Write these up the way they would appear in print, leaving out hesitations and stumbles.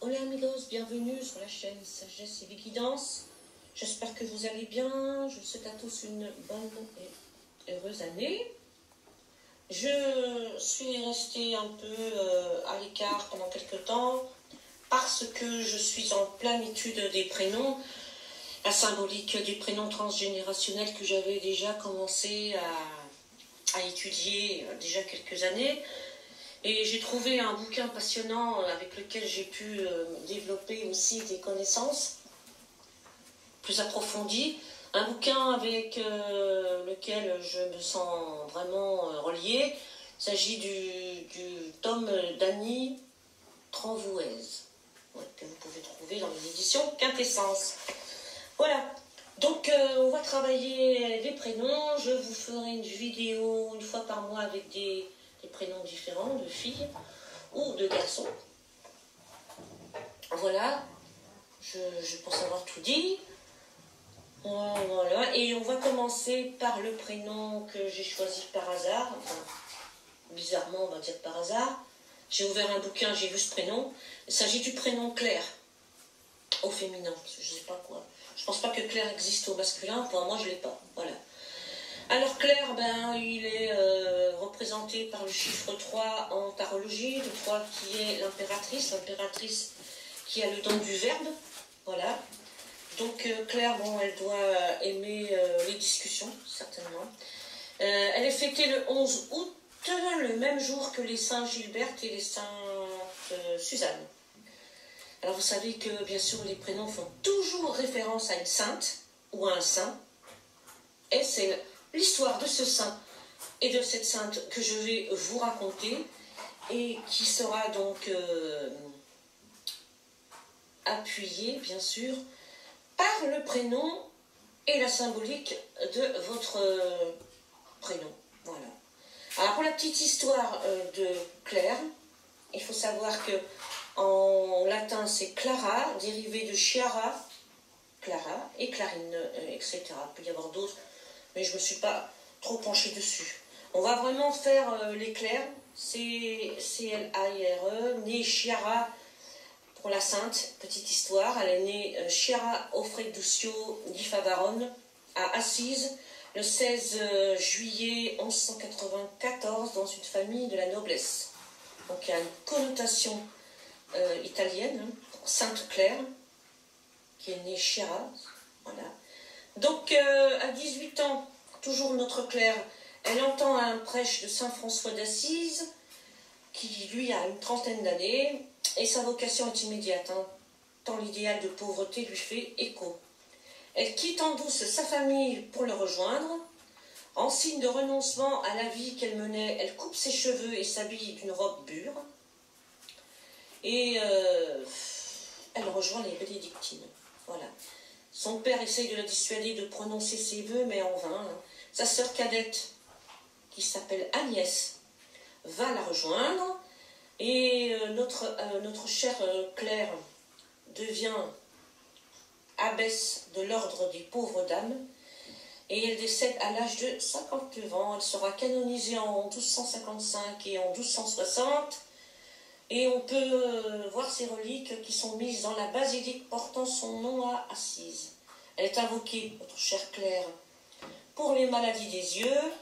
Hola amigos, bienvenue sur la chaîne Sagesse et Vigilance. J'espère que vous allez bien. Je vous souhaite à tous une bonne et heureuse année. Je suis restée un peu à l'écart pendant quelques temps parce que je suis en pleine étude des prénoms, la symbolique des prénoms transgénérationnels que j'avais déjà commencé à étudier déjà quelques années. Et j'ai trouvé un bouquin passionnant avec lequel j'ai pu développer aussi des connaissances plus approfondies. Un bouquin avec lequel je me sens vraiment reliée. Il s'agit du tome d'Annie Tranvouez, que vous pouvez trouver dans les éditions Quintessence. Voilà, donc on va travailler les prénoms. Je vous ferai une vidéo une fois par mois avec des prénoms différents, de filles ou de garçons. Voilà, je pense avoir tout dit. Voilà, et on va commencer par le prénom que j'ai choisi par hasard. Enfin, bizarrement, on va dire par hasard. J'ai ouvert un bouquin, j'ai vu ce prénom. Il s'agit du prénom Claire, au féminin. Je sais pas quoi. Je pense pas que Claire existe au masculin. Pour moi, je l'ai pas. Voilà. Alors Claire, il est représenté par le chiffre 3 en tarologie, le 3 qui est l'impératrice qui a le don du verbe, voilà. Donc Claire, elle doit aimer les discussions, certainement. Elle est fêtée le 11 août, le même jour que les saints Gilberte et les saintes Suzanne. Alors vous savez que bien sûr les prénoms font toujours référence à une sainte ou à un saint, et c'est l'histoire de ce saint et de cette sainte que je vais vous raconter et qui sera donc appuyée, bien sûr, par le prénom et la symbolique de votre prénom. Voilà. Alors pour la petite histoire de Claire, il faut savoir que en latin c'est Clara, dérivé de Chiara, Clara et Clarine, etc. Il peut y avoir d'autres, mais je ne me suis pas trop penchée dessus. On va vraiment faire les Claires, C-L-A-I-R-E, née Chiara pour la sainte, petite histoire. Elle est née Chiara Offreduccio di Favarone à Assise le 16 juillet 1194 dans une famille de la noblesse. Donc il y a une connotation italienne, hein, Sainte Claire, qui est née Chiara, voilà. Donc, à 18 ans, toujours notre Claire, elle entend un prêche de Saint François d'Assise, qui lui a une trentaine d'années, et sa vocation est immédiate, hein, tant l'idéal de pauvreté lui fait écho. Elle quitte en douce sa famille pour le rejoindre. En signe de renoncement à la vie qu'elle menait, elle coupe ses cheveux et s'habille d'une robe bure. Et elle rejoint les bénédictines. Voilà. Son père essaye de la dissuader de prononcer ses vœux, mais en vain. Hein. Sa sœur cadette, qui s'appelle Agnès, va la rejoindre. Et notre chère Claire devient abbesse de l'ordre des pauvres dames. Et elle décède à l'âge de 59 ans. Elle sera canonisée en 1255 et en 1260. Et on peut voir ses reliques qui sont mises dans la basilique portant son nom à Assise. Elle est invoquée, notre chère Claire, pour les maladies des yeux.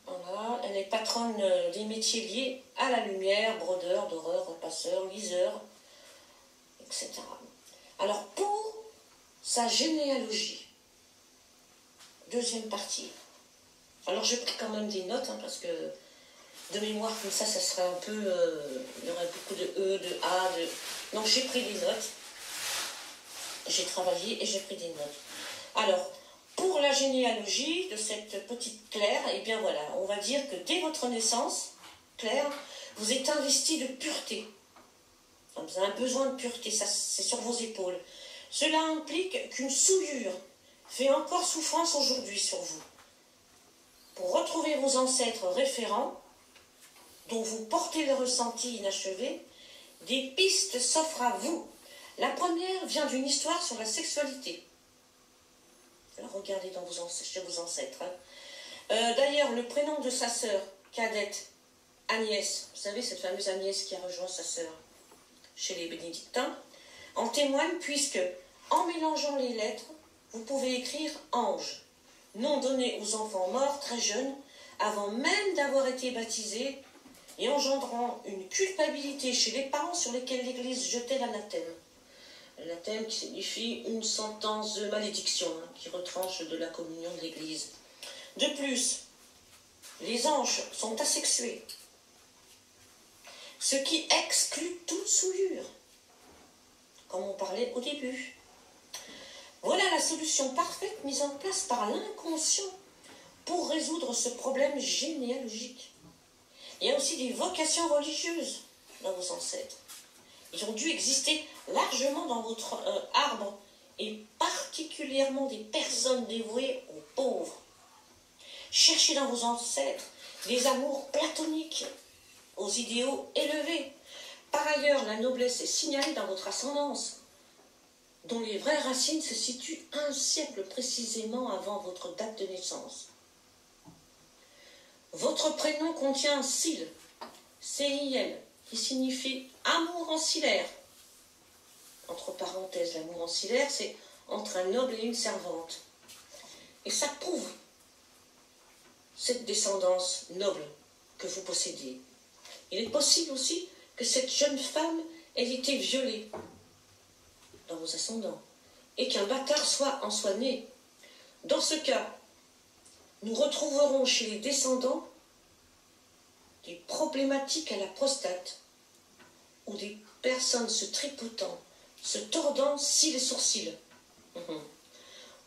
Voilà. Elle est patronne des métiers liés à la lumière, brodeur, doreur, repasseur, liseur, etc. Alors pour sa généalogie, deuxième partie. Alors j'ai pris quand même des notes, hein, parce que de mémoire comme ça serait un peu... il y aurait beaucoup de E, de A, de... Donc j'ai pris des notes. J'ai travaillé et j'ai pris des notes. Alors, pour la généalogie de cette petite Claire, eh bien voilà, on va dire que dès votre naissance, Claire, vous êtes investie de pureté. Donc, vous avez un besoin de pureté, ça c'est sur vos épaules. Cela implique qu'une souillure fait encore souffrance aujourd'hui sur vous. Pour retrouver vos ancêtres référents, dont vous portez le ressenti inachevé, des pistes s'offrent à vous. La première vient d'une histoire sur la sexualité. Alors regardez chez vos ancêtres. Hein. D'ailleurs, le prénom de sa sœur cadette, Agnès, vous savez, cette fameuse Agnès qui a rejoint sa sœur chez les bénédictins, En témoigne puisque, en mélangeant les lettres, vous pouvez écrire ange, nom donné aux enfants morts très jeunes, avant même d'avoir été baptisés, et engendrant une culpabilité chez les parents sur lesquels l'Église jetait l'anathème. L'anathème qui signifie une sentence de malédiction, qui retranche de la communion de l'Église. De plus, les anges sont asexués, ce qui exclut toute souillure, comme on parlait au début. Voilà la solution parfaite mise en place par l'inconscient pour résoudre ce problème généalogique. Il y a aussi des vocations religieuses dans vos ancêtres. Ils ont dû exister largement dans votre arbre, et particulièrement des personnes dévouées aux pauvres. Cherchez dans vos ancêtres des amours platoniques aux idéaux élevés. Par ailleurs, la noblesse est signalée dans votre ascendance, dont les vraies racines se situent un siècle précisément avant votre date de naissance. Votre prénom contient Sil, C-I-L, qui signifie amour ancillaire. Entre parenthèses, l'amour ancillaire, c'est entre un noble et une servante. Et ça prouve cette descendance noble que vous possédez. Il est possible aussi que cette jeune femme ait été violée dans vos ascendants et qu'un bâtard en soit né. Dans ce cas, nous retrouverons chez les descendants des problématiques à la prostate ou des personnes se tripotant, se tordant cils et sourcils.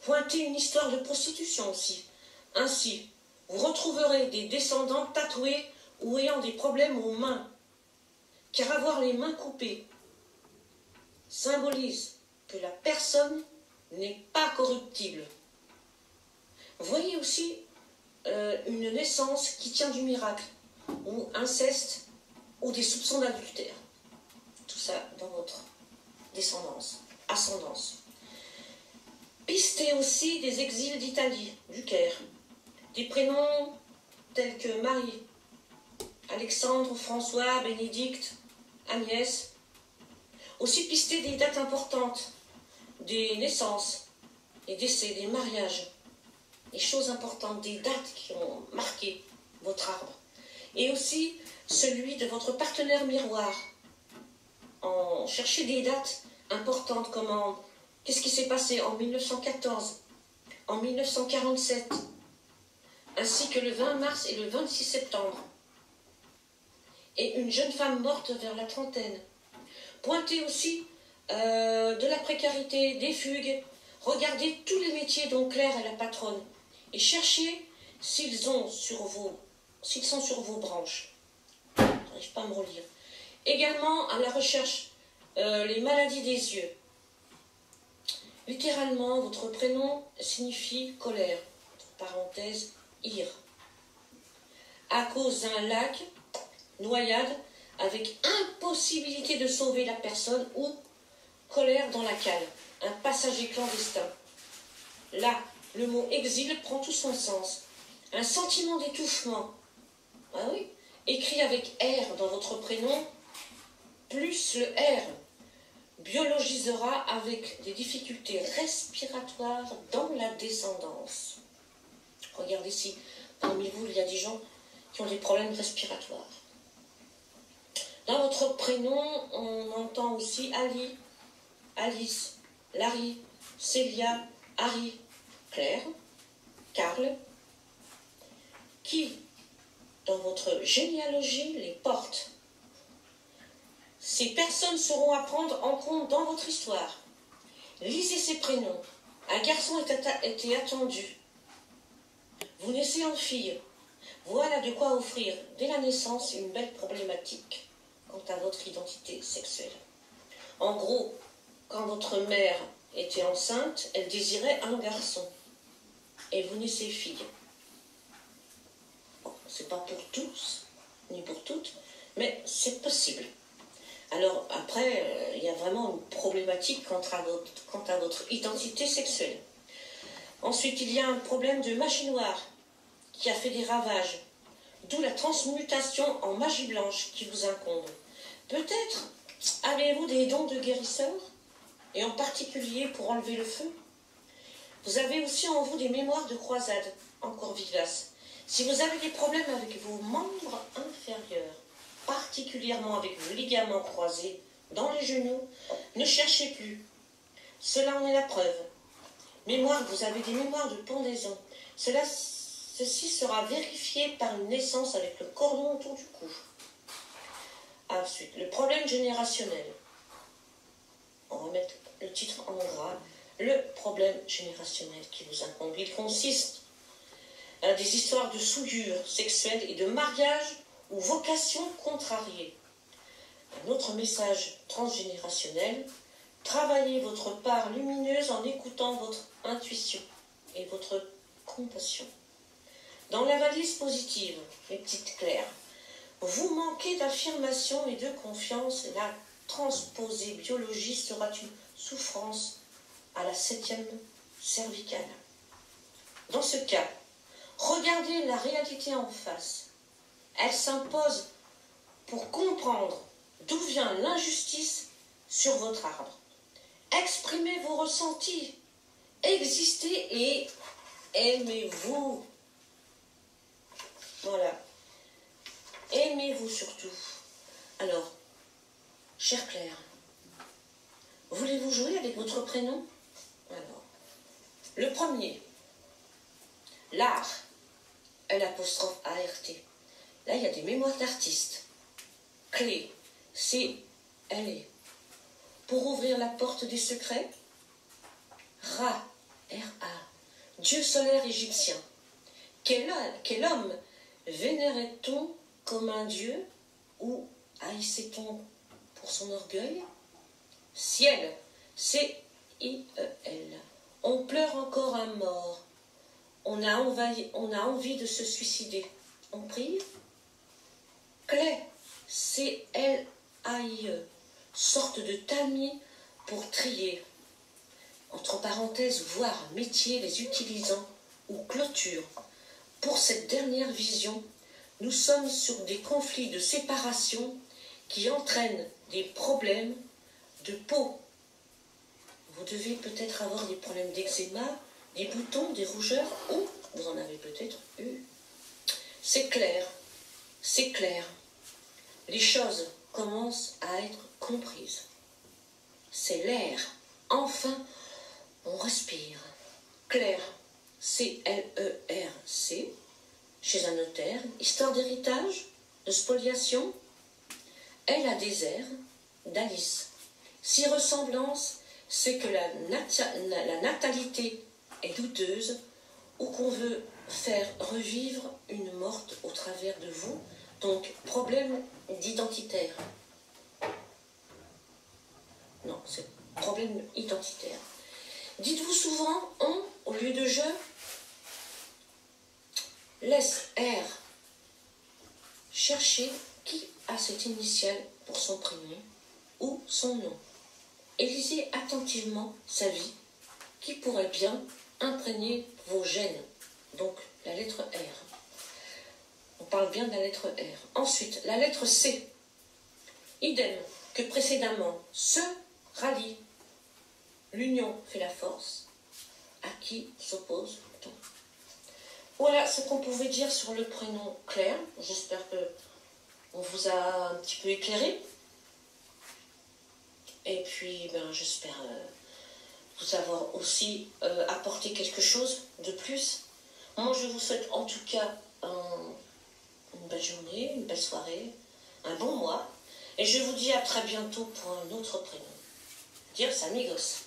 Pointez une histoire de prostitution aussi. Ainsi, vous retrouverez des descendants tatoués ou ayant des problèmes aux mains, car avoir les mains coupées symbolise que la personne n'est pas corruptible. Voyez aussi une naissance qui tient du miracle, ou inceste, ou des soupçons d'adultère. Tout ça dans votre descendance, ascendance. Pistez aussi des exils d'Italie, du Caire, des prénoms tels que Marie, Alexandre, François, Bénédicte, Agnès. Aussi pistez des dates importantes, des naissances, des décès, des mariages, des choses importantes, des dates qui ont marqué votre arbre. Et aussi celui de votre partenaire miroir. Cherchez des dates importantes comme qu'est-ce qui s'est passé en 1914, en 1947, ainsi que le 20 mars et le 26 septembre. Et une jeune femme morte vers la trentaine. Pointez aussi de la précarité, des fugues. Regardez tous les métiers dont Claire est la patronne. Et cherchez s'ils sont sur vos branches. Je n'arrive pas à me relire. Également à la recherche les maladies des yeux. Littéralement, votre prénom signifie colère. Entre parenthèses, ire. À cause d'un lac, noyade, avec impossibilité de sauver la personne, ou colère dans la cale, un passager clandestin. Là, le mot exil prend tout son sens. Un sentiment d'étouffement. Ah oui, écrit avec R dans votre prénom, plus le R biologisera avec des difficultés respiratoires dans la descendance. Regardez si parmi vous, il y a des gens qui ont des problèmes respiratoires. Dans votre prénom, on entend aussi Ali, Alice, Larry, Célia, Harry, Claire, Karl, qui, dans votre généalogie, les porte. Ces personnes seront à prendre en compte dans votre histoire. Lisez ces prénoms. Un garçon était attendu. Vous naissez en fille. Voilà de quoi offrir, dès la naissance, une belle problématique quant à votre identité sexuelle. En gros, quand votre mère était enceinte, elle désirait un garçon. Et vous naissez fille. Bon, c'est pas pour tous, ni pour toutes, mais c'est possible. Alors après, il y a vraiment une problématique quant à votre identité sexuelle. Ensuite, il y a un problème de magie noire qui a fait des ravages, d'où la transmutation en magie blanche qui vous incombe. Peut-être avez-vous des dons de guérisseur et en particulier pour enlever le feu. Vous avez aussi en vous des mémoires de croisade, encore vivaces. Si vous avez des problèmes avec vos membres inférieurs, particulièrement avec vos ligaments croisés dans les genoux, ne cherchez plus. Cela en est la preuve. Mémoire, vous avez des mémoires de pendaison. Ceci sera vérifié par une naissance avec le cordon autour du cou. Ensuite, le problème générationnel. On va mettre le titre en gras. Le problème générationnel qui vous incombe. Il consiste à des histoires de souillure sexuelle et de mariage ou vocation contrariée. Un autre message transgénérationnel. Travaillez votre part lumineuse en écoutant votre intuition et votre compassion. Dans la valise positive, mes petites Claires, vous manquez d'affirmation et de confiance. La transposée biologie sera une souffrance à la 7e cervicale. Dans ce cas, regardez la réalité en face. Elle s'impose pour comprendre d'où vient l'injustice sur votre arbre. Exprimez vos ressentis, existez et aimez-vous. Voilà. Aimez-vous surtout. Alors, chère Claire, voulez-vous jouer avec votre prénom? Alors, le premier, l'art, L'apostrophe-A-R-T. Là, il y a des mémoires d'artistes. Clé, C-L-E. Pour ouvrir la porte des secrets, Ra, R-A, dieu solaire égyptien. Quel homme vénérait-on comme un dieu ou haïssait-on pour son orgueil? Ciel, C-I-E-L. On pleure encore un mort. On a envie de se suicider. On prie? Clé, C-L-A-I-E. Sorte de tamis pour trier. Entre parenthèses, voire métier les utilisant, ou clôture. Pour cette dernière vision, nous sommes sur des conflits de séparation qui entraînent des problèmes de peau. Vous devez peut-être avoir des problèmes d'eczéma, des boutons, des rougeurs, ou vous en avez peut-être eu. C'est clair, c'est clair. Les choses commencent à être comprises. C'est l'air. Enfin, on respire. Claire, C-L-E-R-C, chez un notaire. Histoire d'héritage, de spoliation. Elle a des airs d'Alice. Si ressemblance, c'est que la natalité est douteuse ou qu'on veut faire revivre une morte au travers de vous. Donc, problème d'identitaire. Non, c'est problème identitaire. Dites-vous souvent « on » au lieu de « je ». Laisse R. Cherchez qui a cette initiale pour son prénom ou son nom. Et lisez attentivement sa vie qui pourrait bien imprégner vos gènes. Donc, la lettre R. On parle bien de la lettre R. Ensuite, la lettre C. Idem que précédemment. Se rallie. L'union fait la force. À qui s'oppose ton. Voilà ce qu'on pouvait dire sur le prénom Claire. J'espère que on vous a un petit peu éclairé. Et puis, j'espère vous avoir aussi apporté quelque chose de plus. Moi, je vous souhaite en tout cas une belle journée, une belle soirée, un bon mois. Et je vous dis à très bientôt pour un autre prénom. Dios amigos.